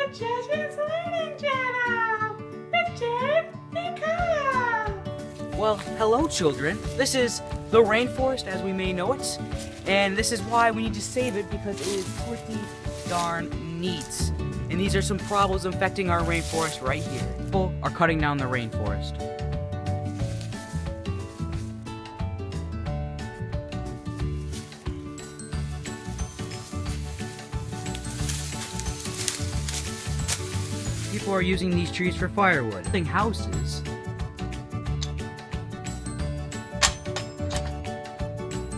the Children's Learning Channel! Picture and color! Well, hello children. This is the rainforest as we may know it. And this is why we need to save it because it is pretty darn neat. And these are some problems affecting our rainforest right here. People are cutting down the rainforest. People are using these trees for firewood, building houses,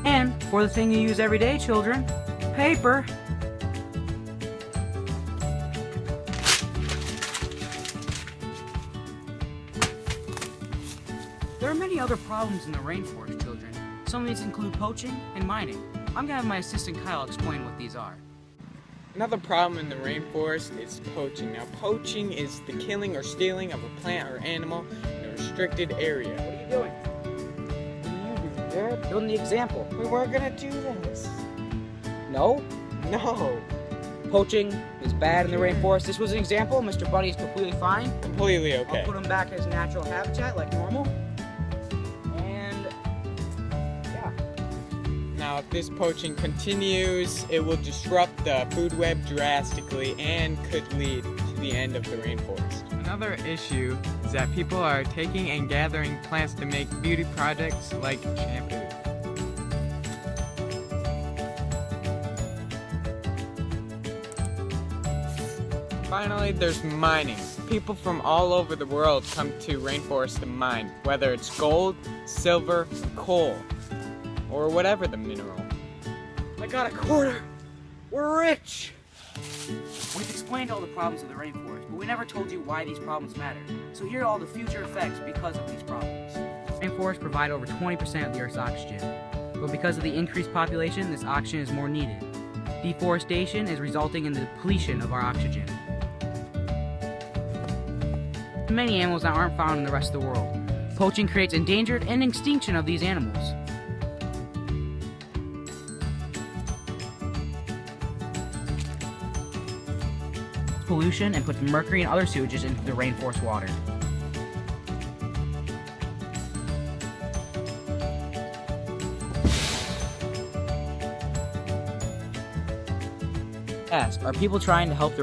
and for the thing you use every day, children, paper. There are many other problems in the rainforest, children. Some of these include poaching and mining. I'm gonna have my assistant Kyle explain what these are. Another problem in the rainforest is poaching. Now, poaching is the killing or stealing of a plant or animal in a restricted area. What are you doing? What are you doing, Dad? Doing the example. We weren't gonna do this. No? No. Poaching is bad in the rainforest. This was an example. Mr. Bunny is completely fine. Completely okay. I'll put him back in his natural habitat like normal. And yeah. Now, if this poaching continues, it will disrupt the food web drastically and could lead to the end of the rainforest. Another issue is that people are taking and gathering plants to make beauty products like shampoo. Finally, there's mining. People from all over the world come to rainforest to mine, whether it's gold, silver, coal, or whatever the mineral. I got a quarter. We're rich. We've explained all the problems of the rainforest, but we never told you why these problems matter. So here are all the future effects because of these problems. Rainforests provide over 20% of the Earth's oxygen, but because of the increased population, this oxygen is more needed. Deforestation is resulting in the depletion of our oxygen. Many animals that aren't found in the rest of the world. Poaching creates endangered and extinction of these animals. Pollution and puts mercury and other sewages into the rainforest water. Ask, are people trying to help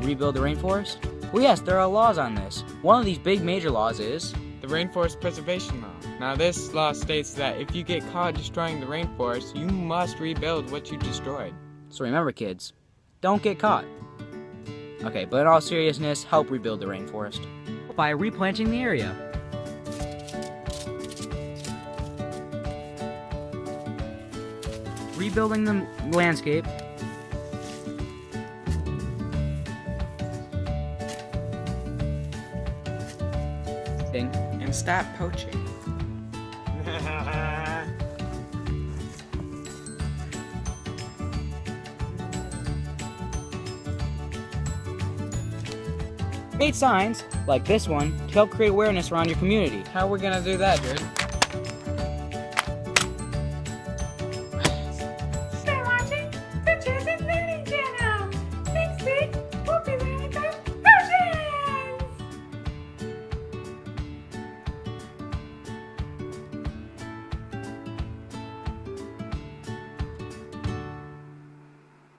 rebuild the rainforest? Well, yes, there are laws on this. One of these big major laws is The Rainforest Preservation Law. Now, this law states that if you get caught destroying the rainforest, you must rebuild what you destroyed. So remember, kids, don't get caught. Okay, but in all seriousness, help rebuild the rainforest by replanting the area. Rebuilding the landscape. And stop poaching. Create signs, like this one, to help create awareness around your community. How are we gonna do that, dude?